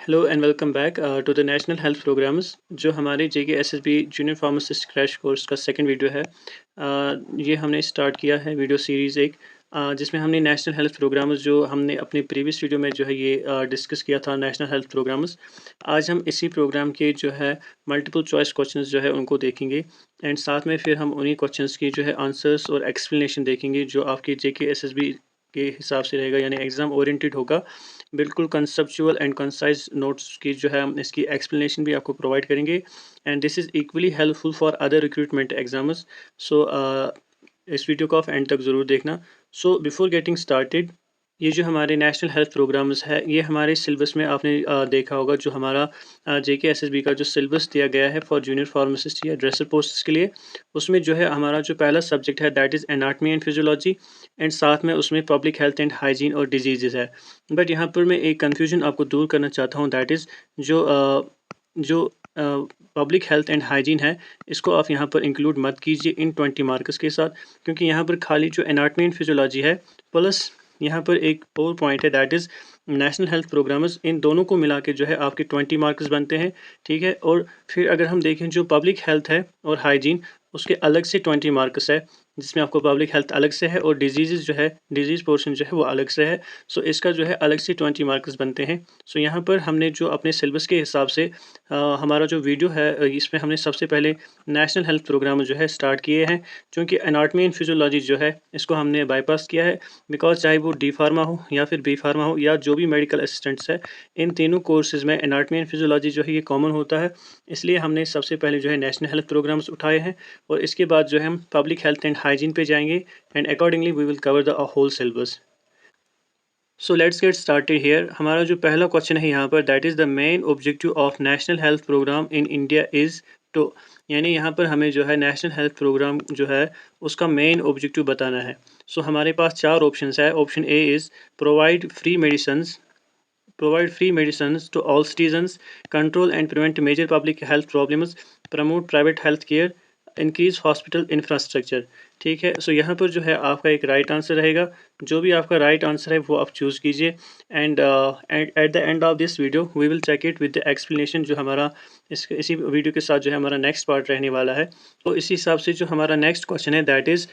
Hello and welcome back to the national health programmes जो हमारे JK SSB junior pharmacist crash course का second video है। ये हमने स्टार्ट किया है वीडियो सीरीज़ एक, जिसमें हमने नेशनल हेल्थ प्रोग्राम्स जो हमने अपने प्रीवियस वीडियो में जो है ये डिस्कस किया था नेशनल हेल्थ प्रोग्राम्स। आज हम इसी प्रोग्राम के जो है मल्टीपल चॉइस क्वेश्चंस जो है उनको देखेंगे एंड साथ में फिर हम उन्हीं क्वेश्चंस की जो है आंसर्स और एक्सप्लेनेशन देखेंगे जो आपके जेके एसएसबी के हिसाब से रहेगा, यानी एग्ज़ाम ओरिएंटेड होगा। बिल्कुल कंसेप्चुअल एंड कंसाइज़ नोट्स की जो है हम इसकी एक्सप्लेनेशन भी आपको प्रोवाइड करेंगे and this is equally helpful for other recruitment exams. So इस वीडियो को आप एंड तक ज़रूर देखना। सो बिफोर गेटिंग स्टार्टेड, ये जो हमारे नेशनल हेल्थ प्रोग्राम्स है ये हमारे सिलेबस में आपने देखा होगा। जो हमारा जेके एसएसबी का जो सिलेबस दिया गया है फॉर जूनियर फार्मासिस्ट या ड्रेसर पोस्ट के लिए, उसमें जो है हमारा जो पहला सब्जेक्ट है that is anatomy and physiology and साथ में उसमें पब्लिक हेल्थ एंड हाइजीन और डिजीज़ है। बट यहाँ पर मैं एक कन्फ्यूजन आपको दूर करना चाहता हूँ, दैट इज़ जो पब्लिक हेल्थ एंड हाइजीन है, इसको आप यहाँ पर इंक्लूड मत कीजिए इन 20 मार्क्स के साथ, क्योंकि यहाँ पर खाली जो एनाटमी एंड फिजियोलॉजी है प्लस यहाँ पर एक और पॉइंट है that is national health programmes, इन दोनों को मिला के जो है आपके 20 मार्क्स बनते हैं। ठीक है, और फिर अगर हम देखें जो पब्लिक हेल्थ है और हाइजीन, उसके अलग से 20 मार्क्स है, जिसमें आपको पब्लिक हेल्थ अलग से है और डिजीज़ जो है डिजीज़ पोर्शन जो है वो अलग से है। सो इसका जो है अलग से 20 मार्क्स बनते हैं। सो यहाँ पर हमने जो अपने सिलेबस के हिसाब से हमारा जो वीडियो है इसमें हमने सबसे पहले नेशनल हेल्थ प्रोग्राम जो है स्टार्ट किए हैं, क्योंकि एनाटमी एंड फिजियोलॉजी जो है इसको हमने बाईपास किया है। बिकॉज चाहे वो डी फार्मा हो या फिर बी फार्मा हो या जो भी मेडिकल असिस्टेंट्स है, इन तीनों कोर्सेज में एनाटमी एंड फिजियोलॉजी जो है ये कॉमन होता है। इसलिए हमने सबसे पहले जो है नेशनल हेल्थ प्रोग्राम्स उठाए हैं और इसके बाद जो है हम पब्लिक हेल्थ एंड हाइजीन पे जाएंगे and accordingly we will cover the whole syllabus. So let's get started here. हमारा जो पहला क्वेश्चन है यहाँ पर that is the main objective of national health programme in India is to, यानी यहाँ पर हमें जो है नेशनल हेल्थ प्रोग्राम जो है उसका मेन ऑब्जेक्टिव बताना है। सो हमारे पास चार ऑप्शंस है। Option A is provide free medicines, provide free medicines to all citizens, control and prevent major public health problems, promote private health care, increase hospital infrastructure. ठीक है, सो यहाँ पर जो है आपका एक राइट आंसर रहेगा। जो भी आपका राइट आंसर है वो आप चूज़ कीजिए and at the end of this video we will check it with the explanation, जो हमारा इसी वीडियो के साथ जो है हमारा नेक्स्ट पार्ट रहने वाला है। तो इसी हिसाब से जो हमारा नेक्स्ट क्वेश्चन है that is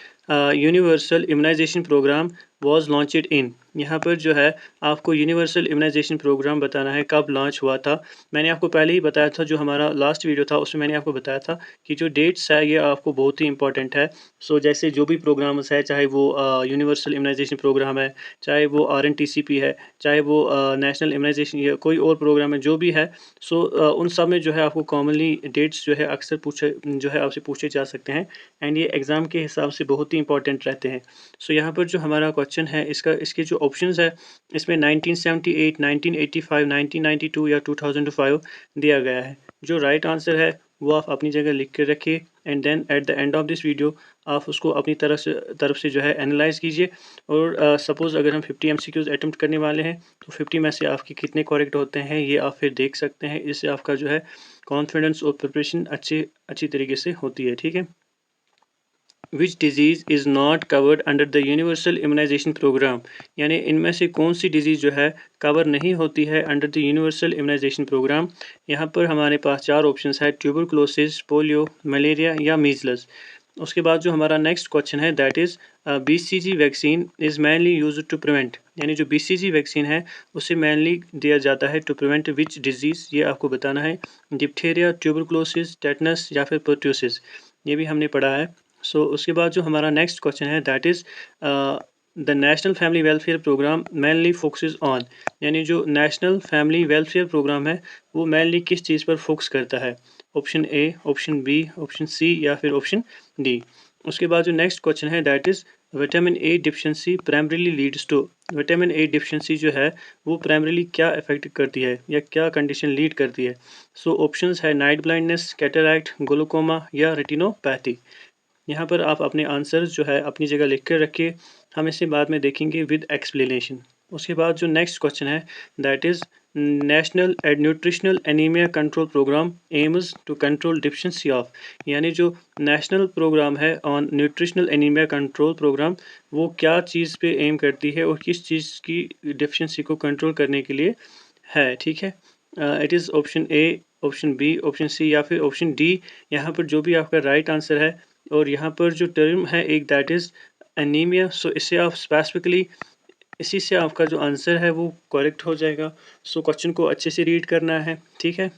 universal immunisation programme was launched in. यहाँ पर जो है आपको यूनिवर्सल इम्यूनाइजेशन प्रोग्राम बताना है कब लॉन्च हुआ था। मैंने आपको पहले ही बताया था, जो हमारा लास्ट वीडियो था उसमें मैंने आपको बताया था कि जो डेट्स है ये आपको बहुत ही इंपॉर्टेंट है। सो जैसे जो भी प्रोग्राम्स है, चाहे वो यूनिवर्सल इम्यूनाइजेशन प्रोग्राम है, चाहे वो RNTCP है, चाहे वो नेशनल इम्यूनाइजेशन या कोई और प्रोग्राम है जो भी है, सो उन सब में जो है आपको कॉमनली डेट्स जो है अक्सर पूछे जो है आपसे पूछे जा सकते हैं एंड ये एग्ज़ाम के हिसाब से बहुत ही इंपॉर्टेंट रहते हैं। सो यहाँ पर जो हमारा क्वेश्चन है इसके जो ऑप्शंस है, इसमें 1978, 1985, 1992 या 2005 दिया गया है। जो राइट आंसर है वो आप अपनी जगह लिख के रखिए and then at the end of this video आप उसको अपनी तरफ से जो है एनालाइज कीजिए। और सपोज़ अगर हम 50 MCQs अटेम्प्ट करने वाले हैं तो 50 में से आपके कितने करेक्ट होते हैं ये आप फिर देख सकते हैं। इससे आपका जो है कॉन्फिडेंस और प्रिपरेशन अच्छी तरीके से होती है। ठीक है, which disease is not covered under the universal immunisation programme, यानी इनमें से कौन सी डिजीज़ जो है कवर नहीं होती है under the universal immunisation programme. यहाँ पर हमारे पास चार ऑप्शंस है, ट्यूबरक्लोसिस, पोलियो, मलेरिया या मीजल्स। उसके बाद जो हमारा नेक्स्ट क्वेश्चन है that is BCG vaccine is mainly use to prevent, यानी जो BCG वैक्सीन है उसे मैनली दिया जाता है टू प्रिवेंट विच डिजीज़, ये आपको बताना है। डिप्थेरिया, ट्यूबरक्लोसिस, टेटनस या फिर परट्यूसिस, ये भी हमने पढ़ा है। सो उसके बाद जो हमारा नेक्स्ट क्वेश्चन है that is the national family welfare programme mainly focuses on, यानी जो नेशनल फैमिली वेलफेयर प्रोग्राम है वो मेनली किस चीज़ पर फोकस करता है। Option A, option B, option C या फिर ऑप्शन डी। उसके बाद जो नेक्स्ट क्वेश्चन है that is vitamin A deficiency primarily leads to, vitamin A deficiency जो है वो प्राइमरीली क्या इफेक्ट करती है या क्या कंडीशन लीड करती है। सो ऑप्शंस है नाइट ब्लाइंडनेस, कैटरैक्ट, ग्लूकोमा या रेटिनोपैथी। यहाँ पर आप अपने आंसर्स जो है अपनी जगह लिख कर रखिए, हम इसे बाद में देखेंगे विद एक्सप्लेनेशन। उसके बाद जो नेक्स्ट क्वेश्चन है that is national nutritional anaemia control programme aims to control deficiency of, यानी जो नेशनल प्रोग्राम है on nutritional anaemia control programme वो क्या चीज़ पे एम करती है और किस चीज़ की डिफिशिएंसी को कंट्रोल करने के लिए है। ठीक है, it is option A, option B, option C या फिर ऑप्शन डी। यहाँ पर जो भी आपका राइट आंसर है और यहाँ पर जो टर्म है एक दैट इज़ एनीमिया। सो इससे आप स्पेसिफिकली इसी से आपका जो आंसर है वो करेक्ट हो जाएगा। सो क्वेश्चन को अच्छे से रीड करना है, ठीक है।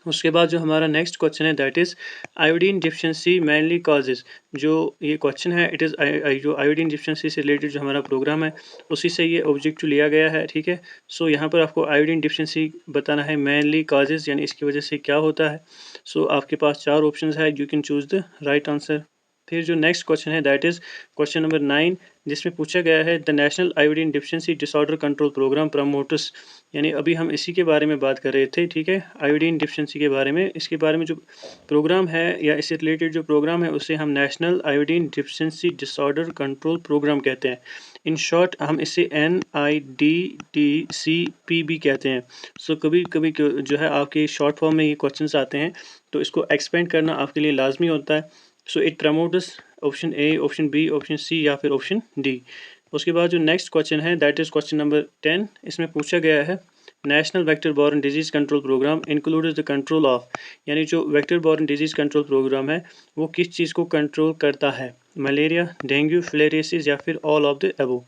उसके बाद जो हमारा नेक्स्ट क्वेश्चन है that is iodine deficiency mainly causes. जो ये क्वेश्चन है इट इज़ जो आयोडीन डिफिशिएंसी से रिलेटेड जो हमारा प्रोग्राम है उसी से ये ऑब्जेक्टिव लिया गया है, ठीक है। सो यहाँ पर आपको आयोडीन डिफिशिएंसी बताना है मेनली कॉजेज, यानी इसकी वजह से क्या होता है। सो आपके पास 4 ऑप्शंस है, you can choose the right answer. फिर जो नेक्स्ट क्वेश्चन है दैट इज़ क्वेश्चन नंबर 9, जिसमें पूछा गया है the national iodine deficiency disorder control programme promoters. यानी अभी हम इसी के बारे में बात कर रहे थे, ठीक है, आयोडीन डिफिशिएंसी के बारे में। इसके बारे में जो प्रोग्राम है या इससे रिलेटेड जो प्रोग्राम है उसे हम national iodine deficiency disorder control programme कहते हैं। इन शॉर्ट हम इसे NIDDC-P भी कहते हैं। सो कभी कभी जो है आपके शॉर्ट फॉर्म में ये क्वेश्चंस आते हैं, तो इसको एक्सपेंड करना आपके लिए लाजमी होता है। So it promoters option A, option B, option C या फिर ऑप्शन डी। उसके बाद जो नेक्स्ट क्वेश्चन है दैट इज़ क्वेश्चन नंबर 10। इसमें पूछा गया है national vector borne disease control programme includes the control of. यानी जो vector borne disease control programme है वो किस चीज़ को कंट्रोल करता है, मलेरिया, डेंगू, फिलेरियासिस या फिर all of the above.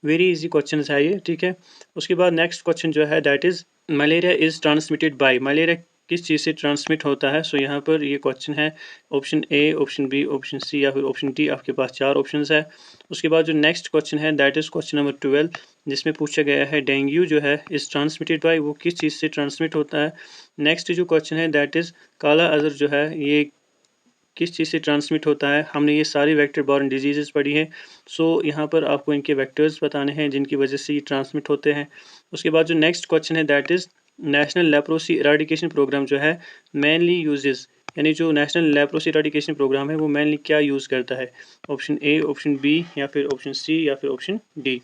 Very easy question है ये, ठीक है। उसके बाद नेक्स्ट क्वेश्चन जो है that is malaria is transmitted by. Malaria किस चीज़ से ट्रांसमिट होता है। सो यहाँ पर ये क्वेश्चन है option A, option B, option C या फिर ऑप्शन डी। आपके पास 4 ऑप्शंस है। उसके बाद जो नेक्स्ट क्वेश्चन है दैट इज़ क्वेश्चन नंबर 12, जिसमें पूछा गया है डेंगू जो है इज़ ट्रांसमिटेड बाय, वो किस चीज़ से ट्रांसमिट होता है। नेक्स्ट जो क्वेश्चन है दैट इज़ काला अजहर जो है ये किस चीज़ से ट्रांसमिट होता है। हमने ये सारी वेक्टर बॉर्न डिजीज़ेज़ पढ़ी है। सो यहाँ पर आपको इनके वेक्टर्स बताने हैं जिनकी वजह से ये ट्रांसमिट होते हैं। उसके बाद जो नेक्स्ट क्वेश्चन है that is national leprosy eradication programme जो है मेनली यूजेस। यानी जो नेशनल लेप्रोसी इराडिकेशन प्रोग्राम है वो मेनली क्या यूज़ करता है। ऑप्शन ए, ऑप्शन बी या फिर ऑप्शन सी या फिर ऑप्शन डी।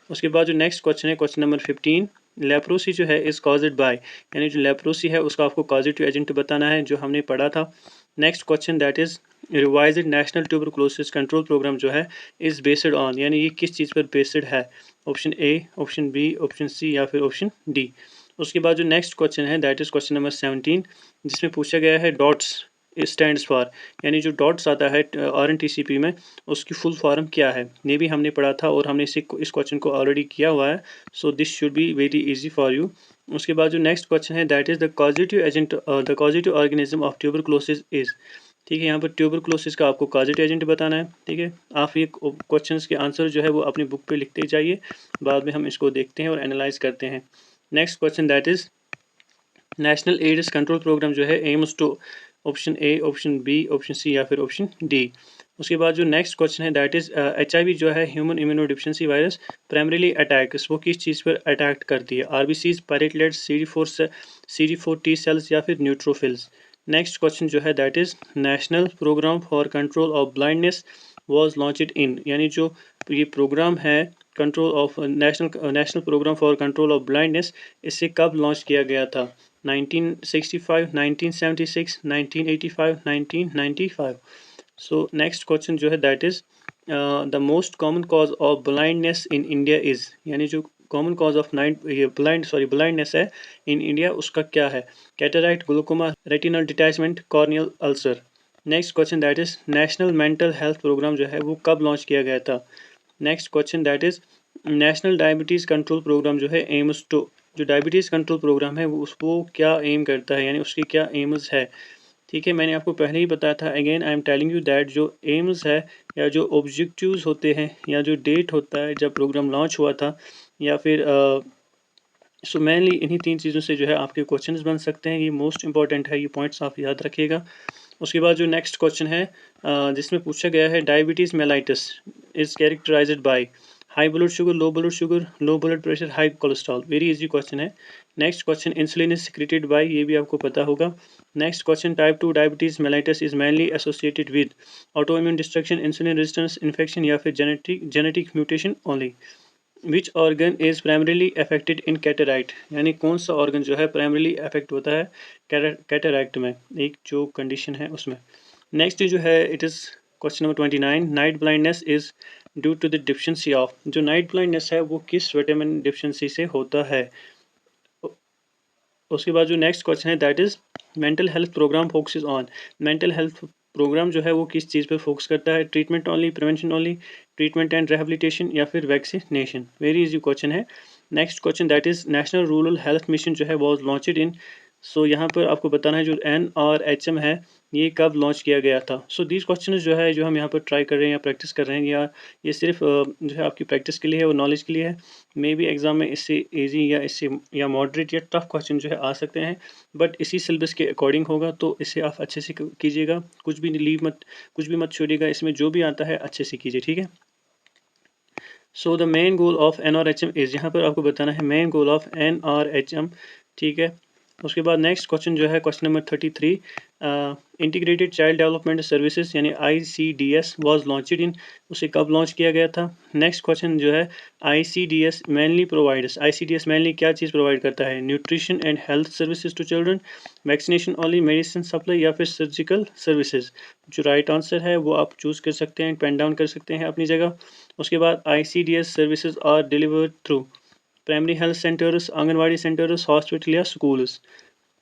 उसके बाद जो नेक्स्ट क्वेश्चन है क्वेश्चन नंबर 15, लेप्रोसी जो है इज़ कॉज्ड बाय। यानी जो लेप्रोसी है उसका आपको कॉजेटिव एजेंट बताना है जो हमने पढ़ा था। Next question that is revised national tuberculosis control programme जो है इज़ बेस्ड ऑन। यानी ये किस चीज़ पर बेस्ड है। Option A, option B, option C या फिर ऑप्शन डी। उसके बाद जो नेक्स्ट क्वेश्चन है दैट इज़ क्वेश्चन नंबर 17, जिसमें पूछा गया है डॉट्स स्टैंड्स फॉर। यानी जो डॉट्स आता है RNTCP में उसकी फुल फॉर्म क्या है। ये भी हमने पढ़ा था और हमने इस क्वेश्चन को ऑलरेडी किया हुआ है। So this should be very easy for you. उसके बाद जो नेक्स्ट क्वेश्चन है that is the causative agent the causative organism of tuberculosis is. ठीक है, यहाँ पर ट्यूबरकुलोसिस का आपको कॉजेटिव एजेंट बताना है, ठीक है। आप ये क्वेश्चंस के आंसर जो है वो अपनी बुक पे लिखते जाइए, बाद में हम इसको देखते हैं और एनालाइज करते हैं। Next question that is national AIDS control programme जो है aims to. Option A, option B, option C या फिर ऑप्शन डी। उसके बाद जो नेक्स्ट क्वेश्चन है दैट इज़ HIV जो है human immunodeficiency virus primarily attacks, वो किस चीज़ पर अटैक करती है। RBCs, platelets, CD4 T sales या फिर न्यूट्रोफिल्स। नेक्स्ट क्वेश्चन जो है that is national programme for control of blindness was launched in. यानी जो ये प्रोग्राम है control of national programme for control of blindness, इसे कब लॉन्च किया गया था। 1965, 1976, 1985, 1995। सो नेक्स्ट क्वेश्चन जो है that is the most common cause of blindness in India is. यानी जो कॉमन कॉज ऑफ ब्लाइंडनेस है इन इंडिया उसका क्या है। Cataract, glaucoma, retinal detachment, corneal ulcer. Next question that is national mental health programme जो है वो कब लॉन्च किया गया था। Next question that is national diabetes control programme जो है एम्स टू। जो डायबिटीज़ कंट्रोल प्रोग्राम है वो क्या एम करता है, यानी उसकी क्या एम्स है। ठीक है, मैंने आपको पहले ही बताया था, again I am telling you that जो एम्स है या जो ऑब्जेक्टिव्स होते हैं या जो डेट होता है जब प्रोग्राम लॉन्च हुआ था या फिर सो मेनली इन्हीं 3 चीज़ों से जो है आपके क्वेश्चंस बन सकते हैं। ये मोस्ट इंपॉर्टेंट है, ये पॉइंट्स आप याद रखिएगा। उसके बाद जो नेक्स्ट क्वेश्चन है जिसमें पूछा गया है diabetes mellitus is characterised by high blood sugar, low blood pressure, high cholesterol. Very easy question है। Next question insulin is secreted by, ये भी आपको पता होगा। Next question type 2 diabetes mellitus is mainly associated with auto immune destruction, insulin resistance, infection या फिर genetic mutation only. Which organ is primarily affected in cataract. यानी कौन सा ऑर्गन जो है प्राइमरीली अफेक्ट होता है कैटरैक्ट में, एक जो कंडीशन है उसमें। नेक्स्ट जो है it is question number 29, night blindness is due to the deficiency of. जो नाइट ब्लाइंडनेस है वो किस विटामिन डिफिशिएंसी से होता है। उसके बाद जो नेक्स्ट क्वेश्चन है that is mental health programme focuses on. Mental health programme जो है वो किस चीज़ पर फोकस करता है? Treatment only, prevention only, treatment and rehabilitation या फिर वैक्सीनेशन? वेरी इजी क्वेश्चन है। Next question that is national rural health mission जो है वाज लॉन्च्ड इन। सो यहाँ पर आपको बताना है जो NRHM है ये कब लॉन्च किया गया था। सो दीज क्वेश्चन जो है जो हम यहाँ पर ट्राई कर रहे हैं या प्रैक्टिस कर रहे हैं, या ये सिर्फ जो है आपकी प्रैक्टिस के लिए है और नॉलेज के लिए है। मे बी एग्जाम में इससे इजी या इससे या मॉडरेट या टफ क्वेश्चन जो है आ सकते हैं, बट इसी सिलेबस के अकॉर्डिंग होगा, तो इसे आप अच्छे से कीजिएगा। कुछ भी मत छोड़िएगा, इसमें जो भी आता है अच्छे से कीजिए, ठीक है। So the main goal of NRHM is, यहाँ पर आपको बताना है मेन गोल ऑफ NRHM, ठीक है। उसके बाद नेक्स्ट क्वेश्चन जो है question number 33, integrated child development services यानी ICDS वाज लॉन्च्ड इन, उसे कब लॉन्च किया गया था। नेक्स्ट क्वेश्चन जो है ICDS mainly provides, ICDS mainly क्या चीज़ प्रोवाइड करता है? Nutrition and health services to children, vaccination only, medicine supply या फिर सर्जिकल सर्विसेज। जो राइट आंसर है वो आप चूज़ कर सकते हैं, पेन डाउन कर सकते हैं अपनी जगह। उसके बाद ICDS services are delivered through primary health centres, anganwadi centres, hospital या स्कूल्स।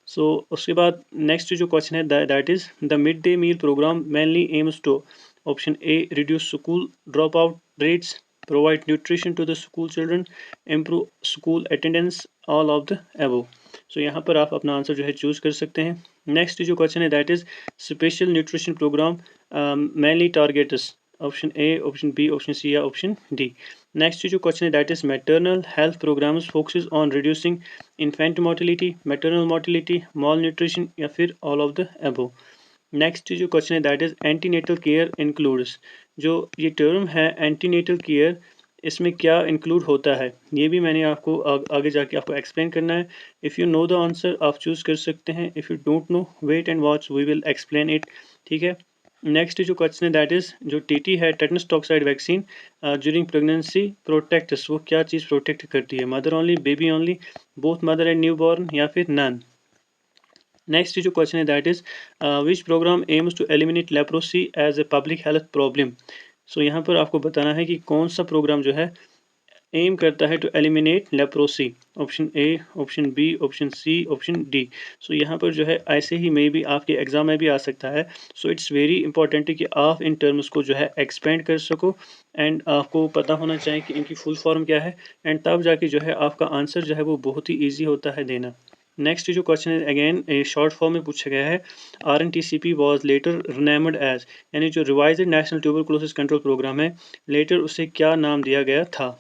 सो उसके बाद नेक्स्ट जो क्वेश्चन है that is the mid day meal programme mainly aims to, option A reduce school drop out rates, provide nutrition to the school children, improve school attendance, all of the above. So यहाँ पर आप अपना answer जो है choose कर सकते हैं। Next जो क्वेश्चन है that is special nutrition programme mainly targets, option A, option B, option C या ऑप्शन डी। नेक्स्ट जो क्वेश्चन है that is maternal health programmes focuses on reducing infant mortality, maternal mortality, malnutrition या फिर all of the above. Next जो question है that is antenatal care includes, जो ये term है एंटीनेटल केयर, इसमें क्या इंक्लूड होता है? ये भी मैंने आपको आगे जाके आपको एक्सप्लेन करना है। If you know the answer आप चूज़ कर सकते हैं, if you don't know wait and watch, we will explain it, ठीक है। नेक्स्ट जो क्वेश्चन है दैट इज़ जो TT है tetanus toxoid vaccine during pregnancy protects, वो क्या चीज़ प्रोटेक्ट करती है? Mother only, baby only, both mother and newborn या फिर नन। नेक्स्ट जो क्वेश्चन है that is which programme aims to eliminate leprosy as a public health problem. So यहाँ पर आपको बताना है कि कौन सा प्रोग्राम जो है एम करता है to eliminate leprosy, option A, option B, option C, option D. So यहाँ पर जो है ऐसे ही मे भी आपके एग्जाम में भी आ सकता है। सो इट्स वेरी इंपॉर्टेंट कि आप इन टर्म्स को जो है एक्सपेंड कर सको, एंड आपको पता होना चाहिए कि इनकी फुल फॉर्म क्या है, एंड तब जाके जो है आपका आंसर जो है वो बहुत ही ईजी होता है देना। नेक्स्ट जो क्वेश्चन है अगेन शॉर्ट फॉर्म में पूछा गया है, RNTCP was later renamed as, यानी जो revised national tuberculosis control programme है, लेटर उसे क्या नाम दिया गया था?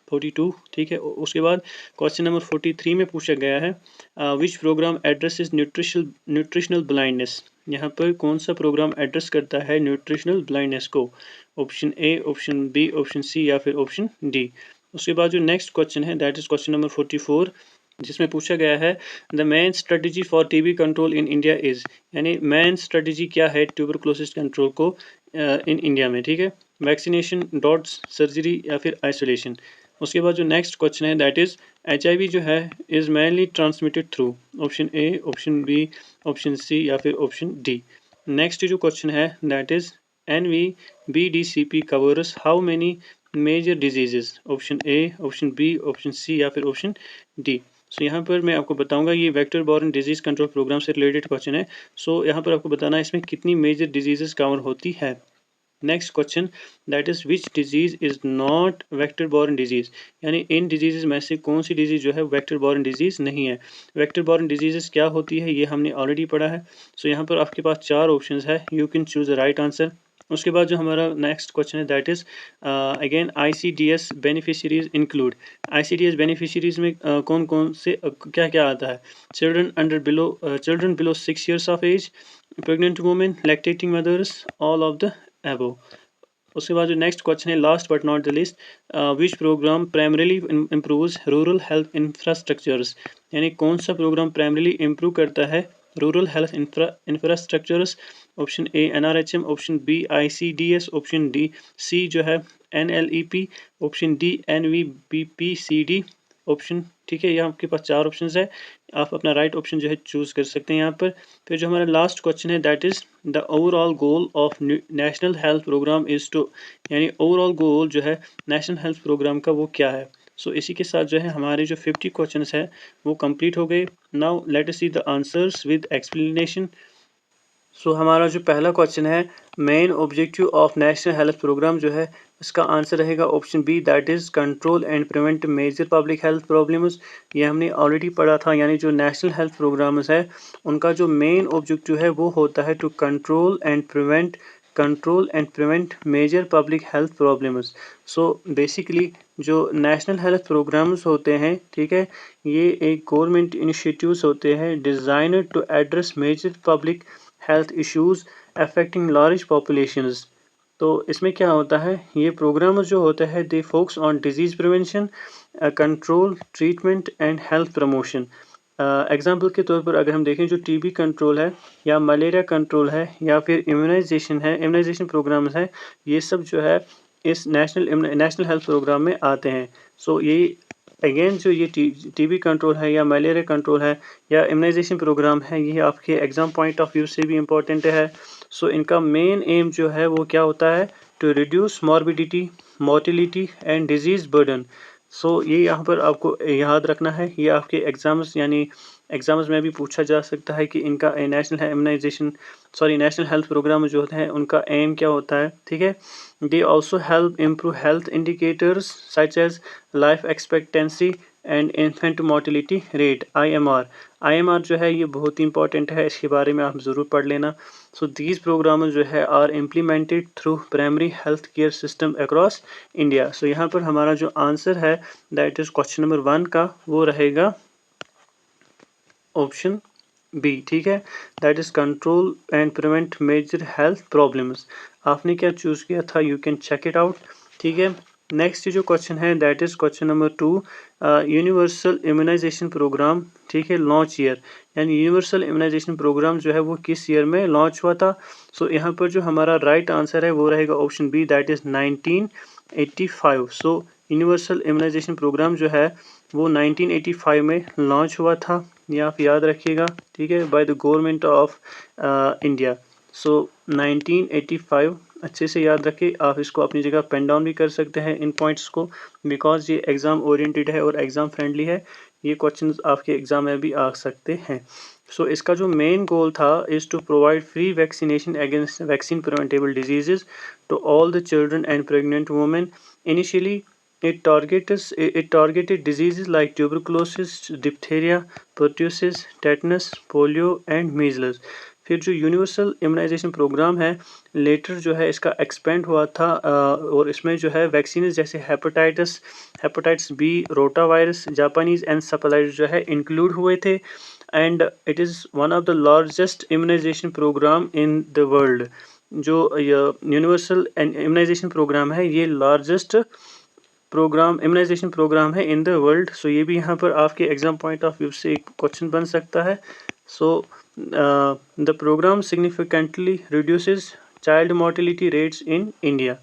42, ठीक है। उसके बाद क्वेश्चन नंबर 43 में पूछा गया है which programme addresses nutritional blindness, यहाँ पर कौन सा प्रोग्राम एड्रेस करता है न्यूट्रिशनल ब्लाइंडनेस को? Option A, option B, option C या फिर ऑप्शन डी। उसके बाद जो नेक्स्ट क्वेश्चन है दैट इज क्वेश्चन नंबर 44, जिसमें पूछा गया है the main strategy for TB control in India is, यानी मेन स्ट्रेटजी क्या है ट्यूबरकुलोसिस कंट्रोल को इन इंडिया में, ठीक है। वैक्सीनेशन, डॉट्स, सर्जरी या फिर आइसोलेशन। उसके बाद जो नेक्स्ट क्वेश्चन है दैट इज़ HIV जो है is mainly transmitted through, option A, option B, option C या फिर ऑप्शन डी। नेक्स्ट जो क्वेश्चन है that is NVBDCP covers how many major diseases, option A, option B, option C या फिर option D. So यहाँ पर मैं आपको बताऊंगा ये vector borne disease control programme से रिलेटेड क्वेश्चन है। सो यहाँ पर आपको बताना है इसमें कितनी मेजर डिजीजेस कवर होती है। Next question that is which disease is not vector borne disease, यानी इन डिजीजेज में से कौन सी डिजीज जो है वेक्टर बॉर्न डिजीज नहीं है। वेक्टर बॉर्न डिजीजेस क्या होती है ये हमने ऑलरेडी पढ़ा है। सो यहाँ पर आपके पास 4 ऑप्शंस है, you can choose the right answer. उसके बाद जो हमारा नेक्स्ट क्वेश्चन है that is again ICDS beneficiaries include, ICDS beneficiaries में कौन कौन से क्या क्या आता है? Children below 6 years of age, pregnant women, lactating mothers, all of the above. उसके बाद जो नेक्स्ट क्वेश्चन है last but not the list, which programme primarily improves rural health infrastructures, यानी कौन सा प्रोग्राम प्राइमरीली इम्प्रूव करता है rural health infrastructures? Option A NRHM, option B ICDS, option D C जो है NLEP, option D NVBPCD option, ठीक है। ये आपके पास 4 ऑप्शन है, आप अपना राइट ऑप्शन जो है चूज कर सकते हैं यहाँ पर। फिर जो हमारा लास्ट क्वेश्चन है that is the overall goal of national health programme is to, यानी ओवरऑल गोल जो है नेशनल हेल्थ प्रोग्राम का वो क्या है? सो इसी के साथ जो है हमारे जो 50 क्वेश्चंस है वो कंप्लीट हो गए। Now let us see the answers with explanation. So हमारा जो पहला क्वेश्चन है, main objective of national health programme जो है इसका आंसर रहेगा option B, that is control and prevent major public health problems. ये हमने ऑलरेडी पढ़ा था, यानी जो नेशनल हेल्थ प्रोग्राम्स है उनका जो मेन ऑब्जेक्टिव है वो होता है to control and prevent major public health problems. So basically जो नेशनल हेल्थ प्रोग्राम्स होते हैं, ठीक है, ये एक गवर्नमेंट इनिशिएटिव्स होते हैं designed to address major public health issues affecting large populations. तो इसमें क्या होता है, ये प्रोग्राम जो होता है they focus on disease prevention, control, treatment and health promotion. Example के तौर पर अगर हम देखें, जो टीबी कंट्रोल है या मलेरिया कंट्रोल है या फिर इम्यूनाइजेशन प्रोग्राम्स है, ये सब जो है इस नेशनल हेल्थ प्रोग्राम में आते हैं। सो ये अगेन जो ये टीबी कंट्रोल है या मलेरिया कंट्रोल है या इम्यूनाइजेशन प्रोग्राम है, ये आपके एग्जाम पॉइंट ऑफ व्यू से भी इम्पोर्टेंट है। सो इनका मेन एम जो है वो क्या होता है, to reduce morbidity, mortality and disease burden. So ये यहाँ पर आपको याद रखना है, ये आपके एग्जाम्स यानी एग्जाम्स में भी पूछा जा सकता है कि इनका नेशनल हेल्थ प्रोग्राम जो होते हैं उनका एम क्या होता है, ठीक है। They also help improve health indicators such as life expectancy and infant mortality rate, IMR जो है ये बहुत ही इंपॉर्टेंट है, इसके बारे में आप ज़रूर पढ़ लेना। सो दीज प्रोग्राम जो है are implemented through primary health care system across India. So यहाँ पर हमारा जो आंसर है दैट इज़ क्वेश्चन नंबर 1 का वो रहेगा ऑप्शन बी, ठीक है, that is control and prevent major health problems. आपने क्या चूज़ किया था, you can check it out, ठीक है। नेक्स्ट जो क्वेश्चन है that is question number 2, universal immunisation programme, ठीक है, लॉन्च ईयर, यानी यूनिवर्सल इम्यूनाइजेशन प्रोग्राम जो है वो किस ईयर में लॉन्च हुआ था। सो यहाँ पर जो हमारा राइट आंसर है वो रहेगा option B, that is 1985। So universal immunisation programme जो है वो 1985 में लॉन्च हुआ था, ये आप याद रखिएगा, ठीक है, by the government of India. So 1985 अच्छे से याद रखें, आप इसको अपनी जगह पेन डाउन भी कर सकते हैं इन पॉइंट्स को, बिकॉज ये एग्ज़ाम ओरिएंटेड है और एग्ज़ाम फ्रेंडली है, ये क्वेश्चंस आपके एग्ज़ाम में भी आ सकते हैं। सो इसका जो मेन गोल था is to provide free vaccination against vaccine preventable diseases to all the children and pregnant women. Initially it targeted diseases like tuberculosis, diphtheria, pertussis, tetanus, polio and measles। फिर जो universal immunisation programme है letter जो है इसका expand हुआ था, और इसमें जो है वैक्सीन जैसे hepatitis B, rotavirus, Japanese encephalitis जो है इंक्लूड हुए थे। And it is one of the largest immunisation programme in the world. जो यूनिवर्सल इम्यूनाइजेशन प्रोग्राम है ये लार्जेस्ट इम्यूनाइजेशन प्रोग्राम है इन द वर्ल्ड। सो ये भी यहाँ पर आपके एग्जाम पॉइंट ऑफ व्यू से एक क्वेश्चन बन सकता है। So the programme significantly reduces child mortality rates in India.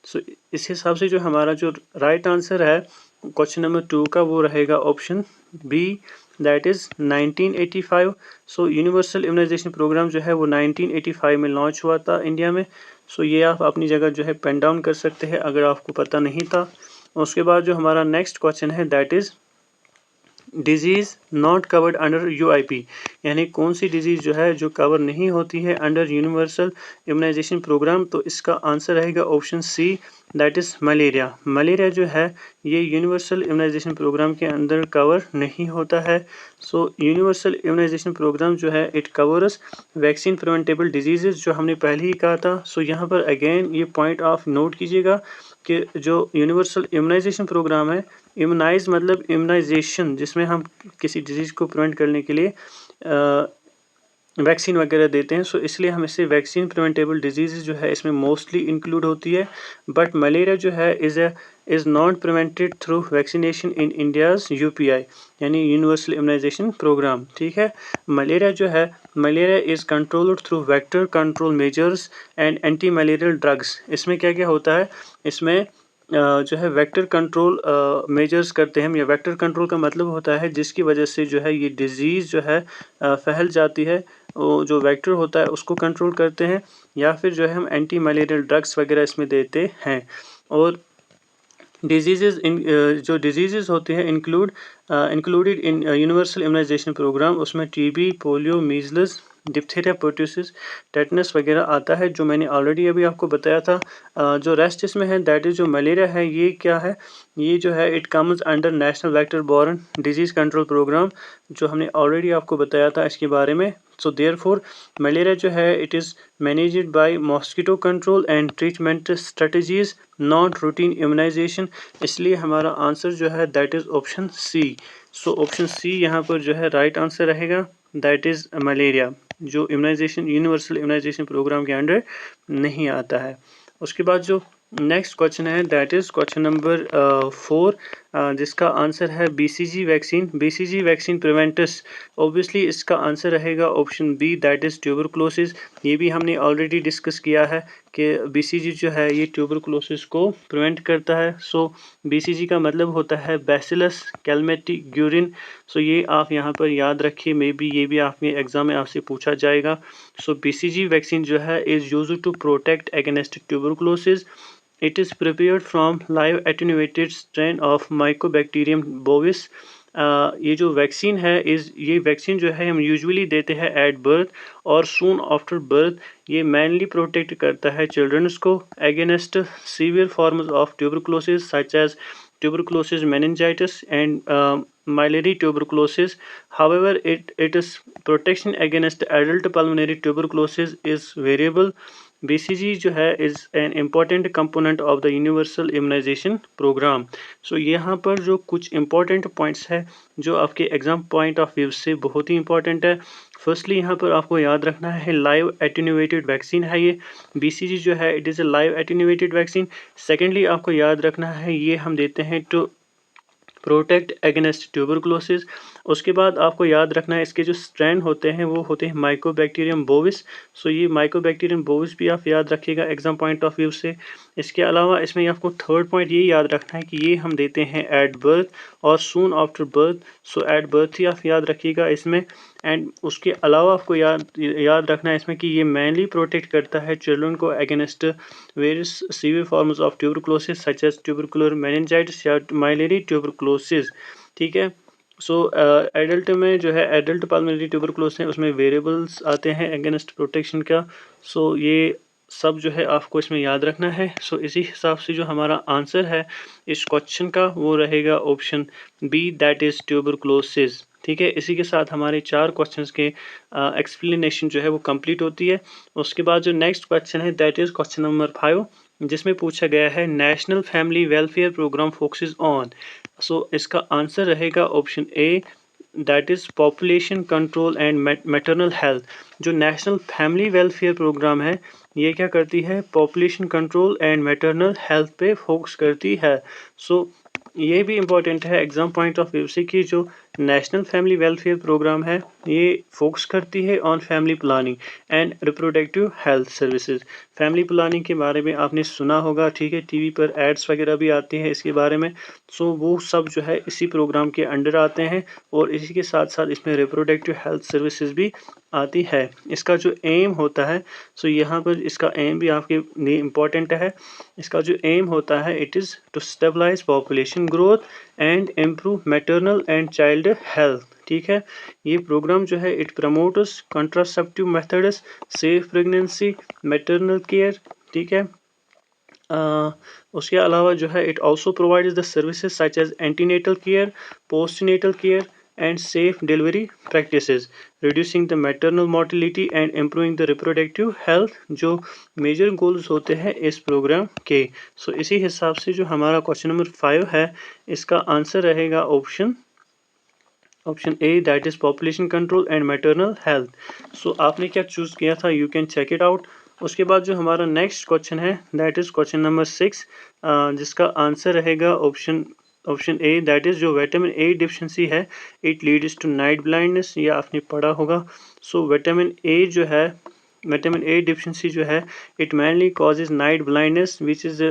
So इस हिसाब से जो हमारा जो राइट आंसर है क्वेश्चन नंबर 2 का वो रहेगा option B, that is 1985। So universal immunisation programme जो है वो 1985 में लॉन्च हुआ था इंडिया में। सो ये आप अपनी जगह जो है पेन डाउन कर सकते हैं अगर आपको पता नहीं था। उसके बाद जो हमारा नेक्स्ट क्वेश्चन है that is disease not covered under UIP, यानी कौन सी डिजीज़ जो है जो कवर नहीं होती है अंडर यूनिवर्सल इम्यूनाइजेशन प्रोग्राम। तो इसका आंसर रहेगा option C, that is malaria. Malaria जो है ये यूनिवर्सल इम्यूनाइजेशन प्रोग्राम के अंदर कवर नहीं होता है। सो यूनिवर्सल इम्यूनाइजेशन प्रोग्राम जो है it covers vaccine preventable disease, जो हमने पहले ही कहा था। सो यहाँ पर अगेन ये पॉइंट ऑफ नोट कीजिएगा कि जो यूनिवर्सल इम्यूनाइजेशन प्रोग्राम है, इम्यूनाइज मतलब इम्यूनाइजेशन, जिसमें हम किसी डिजीज़ को प्रिवेंट करने के लिए वैक्सीन वगैरह देते हैं। सो इसलिए हम इसे वैक्सीन प्रिवेंटेबल डिजीज़ जो है इसमें मोस्टली इंक्लूड होती है। बट मलेरिया जो है is not prevented through vaccination in India's UPI, यानी यूनिवर्सल इम्यूनाइजेशन प्रोग्राम, ठीक है। Malaria is controlled through vector control measures and anti malarial drugs. इसमें क्या क्या होता है, इसमें जो है वेक्टर कंट्रोल मेजर्स करते हैं, या वेक्टर कंट्रोल का मतलब होता है जिसकी वजह से जो है ये डिज़ीज़ जो है फैल जाती है, वो जो वेक्टर होता है उसको कंट्रोल करते हैं, या फिर जो है हम एंटी मलेरियल ड्रग्स वगैरह इसमें देते हैं। और डिजीज़ेज़ जो डिजीज़ेज़ होते हैं included in universal immunisation programme, उसमें TB, polio, measles, diphtheria, pertussis, tetanus वगैरह आता है, जो मैंने ऑलरेडी अभी आपको बताया था। जो रेस्ट इसमें है दैट इज़ जो मलेरिया है, ये क्या है? ये जो है it comes under national vector borne disease control programme, जो हमने ऑलरेडी आपको बताया था इसके बारे में। सो देयरफॉर मलेरिया जो है it is managed by mosquito control and treatment strategies, not routine immunisation. इसलिए हमारा आंसर जो है that is option C. So option C यहाँ पर जो है राइट आंसर रहेगा, दैट इज़ मलेरिया, जो इम्यूनाइज़ेशन यूनिवर्सल इम्यूनाइज़ेशन प्रोग्राम के अंडर नहीं आता है। उसके बाद जो नेक्स्ट क्वेश्चन है दैट इज़ क्वेश्चन नंबर 4, जिसका आंसर है BCG vaccine. BCG vaccine prevents, obviously इसका आंसर रहेगा option B, that is tuberculosis. ये भी हमने ऑलरेडी डिस्कस किया है कि बीसीजी जो है ये ट्यूबरकुलोसिस को प्रिवेंट करता है। सो बीसीजी का मतलब होता है बैसिलस कैलमेटी ग्यूरिन। सो ये आप यहाँ पर याद रखिए, मे बी ये भी आपके एग्जाम में आपसे पूछा जाएगा। सो बीसीजी वैक्सीन जो है is used to protect against tuberculosis. It is prepared from live attenuated strain of Mycobacterium bovis। ये जो वैक्सीन है ये वैक्सीन जो है हम यूजुअली देते हैं एट बर्थ और सून आफ्टर बर्थ। ये मेनली प्रोटेक्ट करता है चिल्ड्रंस को against severe forms of tuberculosis such as tuberculosis meningitis and miliary tuberculosis. However, its protection against adult pulmonary tuberculosis is variable। BCG जो है is an important component of the universal immunisation programme. So यहाँ पर जो कुछ important points है जो आपके exam point of view से बहुत ही इंपॉर्टेंट है। फर्स्टली यहाँ पर आपको याद रखना है लाइव एटेन्यूएटेड वैक्सीन है ये। BCG जो है it is a live attenuated vaccine. Secondly आपको याद रखना है ये हम देते हैं टू प्रोटेक्ट अगेंस्ट ट्यूबरकुलोसिस। उसके बाद आपको याद रखना है इसके जो स्ट्रैन होते हैं वो होते हैं माइकोबैक्टीरियम बोविस। सो ये माइकोबैक्टीरियम बोविस भी आप याद रखिएगा एग्जाम पॉइंट ऑफ व्यू से। इसके अलावा इसमें आपको थर्ड पॉइंट ये याद रखना है कि ये हम देते हैं एट बर्थ और soon after birth. So at birth ही आप याद रखिएगा इसमें। एंड उसके अलावा आपको याद रखना है इसमें कि ये मेनली प्रोटेक्ट करता है चिल्ड्रन को against various severe forms of tuberculosis such as tubercular meningitis या माइलेरी ट्यूबरकुलोसिस। ठीक है। सो एडल्ट में जो है एडल्ट पल्मोनरी ट्यूबरकुलोसिस है उसमें वेरिएबल्स आते हैं अगेंस्ट प्रोटेक्शन का। सो ये सब जो है आपको इसमें याद रखना है। सो इसी हिसाब से जो हमारा आंसर है इस क्वेश्चन का वो रहेगा option B, that is tuberculosis. ठीक है। इसी के साथ हमारे 4 क्वेश्चंस के एक्सप्लेनेशन जो है वो कंप्लीट होती है। उसके बाद जो नेक्स्ट क्वेश्चन है दैट इज़ क्वेश्चन नंबर 5, जिसमें पूछा गया है national family welfare programme focuses on. So इसका आंसर रहेगा option A, that is population control and maternal health. जो नेशनल फैमिली वेलफेयर प्रोग्राम है ये क्या करती है, population control and maternal health पे फोकस करती है। सो ये भी इम्पॉर्टेंट है एग्जाम पॉइंट ऑफ व्यू से कि जो नेशनल फैमिली वेलफेयर प्रोग्राम है ये फोकस करती है on family planning and reproductive health services. Family planning के बारे में आपने सुना होगा, ठीक है, टीवी पर एड्स वगैरह भी आती हैं इसके बारे में। सो वो सब जो है इसी प्रोग्राम के अंडर आते हैं और इसी के साथ साथ इसमें रिप्रोडक्टिव हेल्थ सर्विसेज भी आती है। इसका जो एम होता है, सो यहाँ पर इसका एम भी आपके लिए इम्पॉर्टेंट है। इसका जो एम होता है it is to stabilise population growth and improve maternal and child health. ठीक है। ये प्रोग्राम जो है it promotes contraceptive methods, safe pregnancy, maternal care. ठीक है। उसके अलावा जो है it also provides the services such as antenatal care, postnatal care and safe delivery practices, reducing the maternal mortality and improving the reproductive health, जो major goals होते हैं इस प्रोग्राम के। सो इसी हिसाब से जो हमारा क्वेश्चन नंबर 5 है इसका आंसर रहेगा option A, that is population control and maternal health. So आपने क्या चूज़ किया था, you can check it out. उसके बाद जो हमारा नेक्स्ट क्वेश्चन है दैट इज़ क्वेश्चन नंबर 6, जिसका आंसर रहेगा ऑप्शन ए, दैट इज़ जो विटामिन ए डिफिशिएंसी है it leads to night blindness, ये आपने पढ़ा होगा। सो विटामिन ए जो है, विटामिन ए डिफिशिएंसी जो है it mainly causes night blindness which is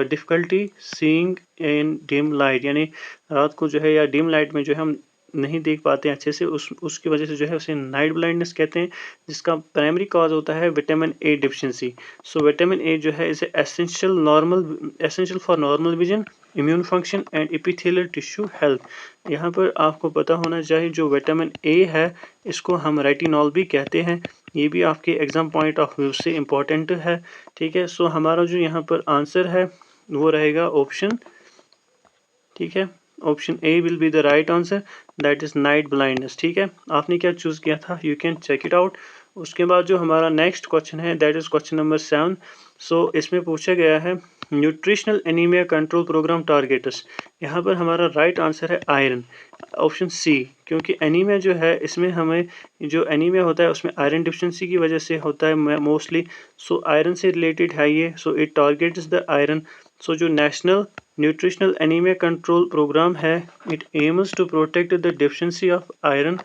difficulty seeing in dim light, यानी रात को जो है या डिम लाइट में जो है हम नहीं देख पाते हैं अच्छे से, उसकी वजह से जो है उसे नाइट ब्लाइंडनेस कहते हैं, जिसका प्राइमरी कॉज़ होता है vitamin A deficiency. So vitamin A जो है is essential for normal vision, immune function and epithelial tissue health. यहाँ पर आपको पता होना चाहिए जो विटामिन ए है इसको हम रेटिनॉल भी कहते हैं। ये भी आपके एग्ज़ाम पॉइंट ऑफ व्यू से इम्पोर्टेंट है, ठीक है। सो हमारा जो यहाँ पर आंसर है वो रहेगा ऑप्शन, ठीक है, option A will be the right answer, that is night blindness, ठीक है। आपने क्या चूज किया था, you can check it out. उसके बाद जो हमारा नेक्स्ट क्वेश्चन है that is question number 7। So इसमें पूछा गया है nutritional anaemia control programme targets. यहाँ पर हमारा राइट आंसर है आयरन, ऑप्शन सी, क्योंकि एनीमिया जो है इसमें हमें जो एनीमिया होता है उसमें आयरन डिफिशिएंसी की वजह से होता है मोस्टली। सो आयरन से रिलेटेड है ये, so it targets the iron. So जो national nutritional anaemia control programme है it aims to protect the deficiency of iron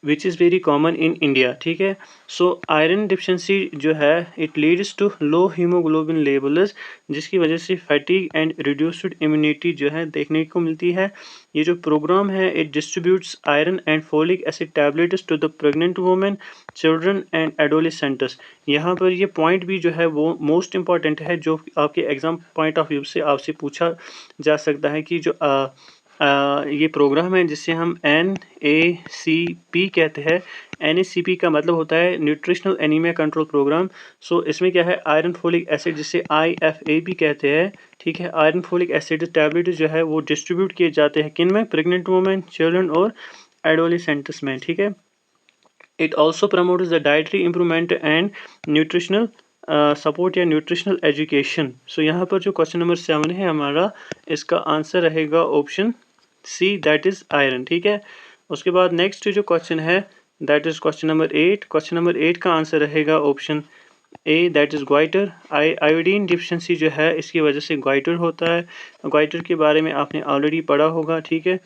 which is very common in India, ठीक है। सो आयरन डिफिशिएंसी जो है it leads to low haemoglobin levels, जिसकी वजह से fatigue and reduced immunity जो है देखने को मिलती है। ये जो प्रोग्राम है it distributes iron and folic acid tablets to the pregnant women, children and adolescents. यहाँ पर ये पॉइंट भी जो है वो मोस्ट इंपॉर्टेंट है, जो आपके एग्जाम पॉइंट ऑफ व्यू से आपसे पूछा जा सकता है कि जो ये प्रोग्राम है जिसे हम NACP कहते हैं। NACP का मतलब होता है न्यूट्रिशनल एनीमिया कंट्रोल प्रोग्राम। सो इसमें क्या है, आयरन फोलिक एसिड जिसे IFA भी कहते हैं, ठीक है। आयरन फोलिक एसिड टैबलेट जो है वो डिस्ट्रीब्यूट किए जाते हैं किन में, प्रेग्नेंट वुमेन, चिल्ड्रन और एडोलेसेंट्स में, ठीक है। It also promotes the dietary improvement and nutritional support या न्यूट्रिशनल एजुकेशन। सो यहाँ पर जो क्वेश्चन नंबर 7 है हमारा, इसका आंसर रहेगा option C, that is iron, ठीक है। उसके बाद नेक्स्ट जो क्वेश्चन है that is question number 8। Question number 8 का आंसर रहेगा option A, that is goitre. Iodine deficiency जो है इसकी वजह से ग्वाइटर होता है। ग्वाइटर के बारे में आपने ऑलरेडी पढ़ा होगा, ठीक है।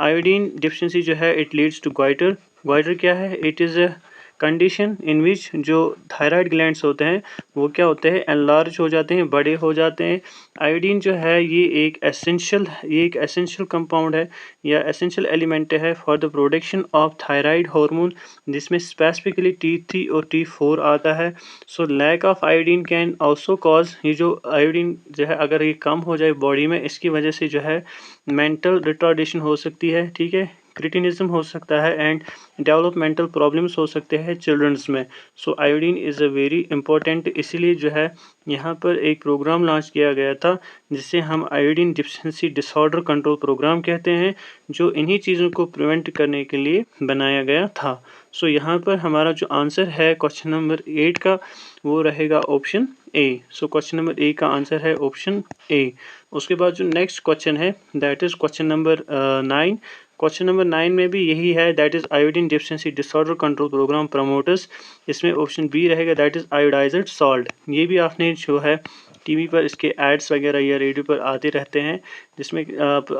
आयोडीन डिफिशिएंसी जो है it leads to goitre. Goitre क्या है, it is a condition in which जो थायराइड ग्लैंड्स होते हैं वो क्या होते हैं, एनलार्ज हो जाते हैं, बड़े हो जाते हैं। आयोडीन जो है ये एक एसेंशियल कंपाउंड है या एसेंशियल एलिमेंट है for the production of thyroid hormone, जिसमें स्पेसिफिकली T3 और T4 आता है। So lack of iodine can also cause, ये जो आयोडीन जो है अगर ये कम हो जाए बॉडी में, इसकी वजह से जो है मेंटल रिटार्डेशन हो सकती है, ठीक है, क्रिटिनिज्म हो सकता है एंड डेवलपमेंटल प्रॉब्लम्स हो सकते हैं चिल्ड्रंस में। So iodine is a very important, इसीलिए जो है यहाँ पर एक प्रोग्राम लॉन्च किया गया था जिसे हम iodine deficiency disorder control programme कहते हैं, जो इन्हीं चीज़ों को प्रिवेंट करने के लिए बनाया गया था। सो यहाँ पर हमारा जो आंसर है क्वेश्चन नंबर 8 का वो रहेगा option A. So question number A का आंसर है ऑप्शन ए। उसके बाद जो नेक्स्ट क्वेश्चन है that is question number 9। Question number 9 में भी यही है, that is iodine deficiency disorder control programme promoters. इसमें ऑप्शन बी रहेगा, दैट इज़ आयोडाइज्ड सॉल्ट। ये भी आपने जो है टीवी पर इसके एड्स वगैरह या रेडियो पर आते रहते हैं, जिसमें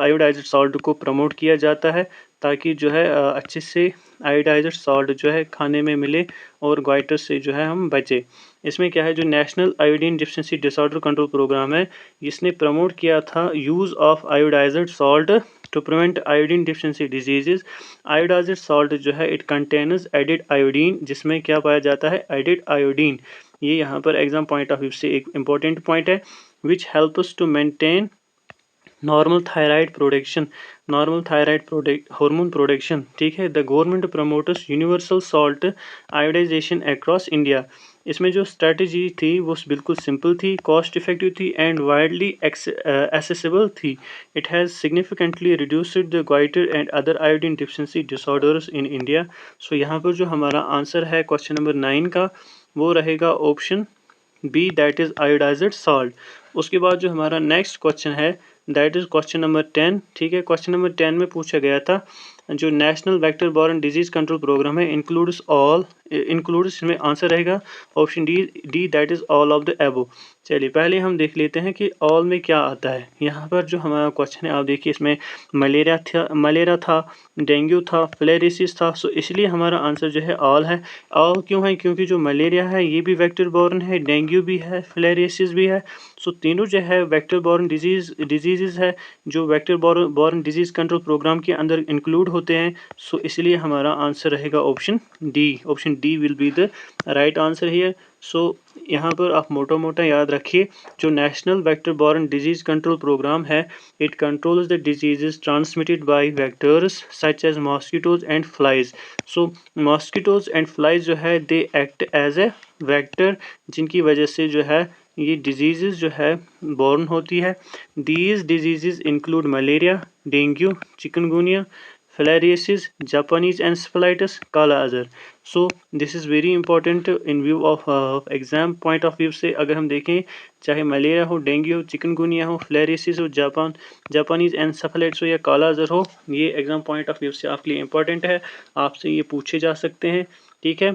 आयोडाइज्ड सॉल्ट को प्रमोट किया जाता है ताकि जो है अच्छे से आयोडाइज्ड सॉल्ट जो है खाने में मिले और ग्वाइटर से जो है हम बचे। इसमें क्या है, जो national iodine deficiency disorder control programme है इसने प्रमोट किया था use of iodised salt to prevent iodine deficiency diseases. Iodised salt जो है इट कंटेन्स एडिड आयोडीन, जिसमें क्या पाया जाता है, एडिड आयोडीन। ये यहाँ पर एग्जाम पॉइंट ऑफ व्यू से एक इम्पॉर्टेंट पॉइंट है, which helps to maintain normal thyroid production, normal thyroid hormone production, ठीक है। The government promoters universal salt iodisation across India. इसमें जो स्ट्रेटजी थी वो बिल्कुल सिंपल थी, कॉस्ट इफेक्टिव थी एंड वाइडली एसेसिबल थी। It has significantly reduced the goitre and other iodine deficiency disorders in India. So यहाँ पर जो हमारा आंसर है क्वेश्चन नंबर 9 का वो रहेगा option B, that is iodised salt. उसके बाद जो हमारा नेक्स्ट क्वेश्चन है दैट इज़ क्वेश्चन नंबर 10, ठीक है। क्वेश्चन नंबर 10 में पूछा गया था जो national vector borne disease control programme है इंक्लूड्स इसमें आंसर रहेगा option D that is all of the above. चलिए पहले हम देख लेते हैं कि ऑल में क्या आता है। यहाँ पर जो हमारा क्वेश्चन है आप देखिए इसमें मलेरिया था, डेंगू था, फिलेरियासिस था, सो इसलिए हमारा आंसर जो है ऑल है। ऑल क्यों है? क्योंकि जो मलेरिया है ये भी वेक्टर बॉर्न है, डेंगू भी है, फिलेरियासिस भी है। सो तीनों जो है वेक्टर बॉर्न डिजीज़ है जो vector borne disease control programme के अंदर इंक्लूड होते हैं। सो इसलिए हमारा आंसर रहेगा option D. Option D will be the right answer here. So यहाँ पर आप मोटा मोटा याद रखिए, जो national vector borne disease control programme है, it controls the diseases transmitted by vectors such as mosquitoes and flies. So mosquitoes and flies जो है they act as a vector, जिनकी वजह से जो है ये डिजीज़ जो है बॉर्न होती है। These disease include malaria, dengue, chikungunya, filariasis, Japanese encephalitis, Kala Azar. So this is very important in view of exam point of view से अगर हम देखें, चाहे मलेरिया हो, डेंगू हो, चिकनगुनिया हो, फिलेरियासिस हो, जापानीज एनसेफेलाइटिस हो या काला अज़र हो, ये एग्जाम पॉइंट ऑफ व्यू से आपके लिए इंपॉर्टेंट है, आपसे ये पूछे जा सकते हैं। ठीक है।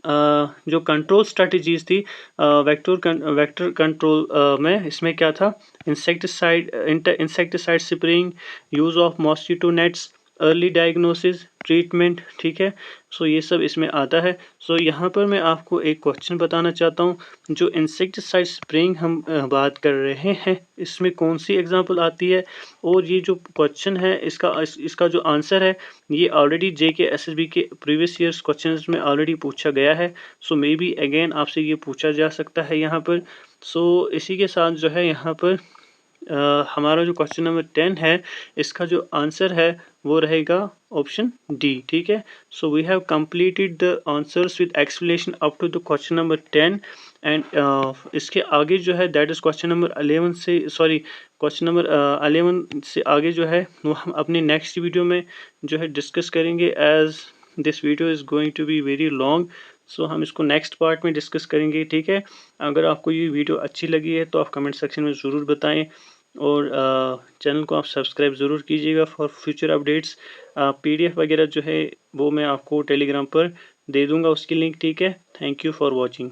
जो कंट्रोल स्ट्रेटजीज थी वेक्टर कंट्रोल में, इसमें क्या था? Insecticide spraying, use of mosquito nets, early diagnosis, treatment. ठीक है। सो ये सब इसमें आता है। सो यहाँ पर मैं आपको एक क्वेश्चन बताना चाहता हूँ, जो इंसेक्टिसाइड स्प्रेइंग हम बात कर रहे हैं, इसमें कौन सी एग्जांपल आती है? और ये जो क्वेश्चन है इसका जो आंसर है, ये ऑलरेडी जेके एसएसबी के प्रीवियस ईयर्स क्वेश्चंस में ऑलरेडी पूछा गया है। सो मे बी अगेन आपसे ये पूछा जा सकता है यहाँ पर। सो इसी के साथ जो है यहाँ पर हमारा जो क्वेश्चन नंबर 10 है, इसका जो आंसर है वो रहेगा ऑप्शन डी। ठीक है। So we have completed the answers with explanation up to the question number 10 and इसके आगे जो है दैट इज क्वेश्चन नंबर 11 से, सॉरी क्वेश्चन नंबर 11 से आगे जो है वो हम अपने नेक्स्ट वीडियो में जो है डिस्कस करेंगे, as this video is going to be very long. So हम इसको नेक्स्ट पार्ट में डिस्कस करेंगे। ठीक है। अगर आपको ये वीडियो अच्छी लगी है तो आप कमेंट सेक्शन में ज़रूर बताएं, और चैनल को आप सब्सक्राइब ज़रूर कीजिएगा फॉर फ्यूचर अपडेट्स। पीडीएफ वगैरह जो है वो मैं आपको टेलीग्राम पर दे दूंगा उसकी लिंक। ठीक है। Thank you for watching.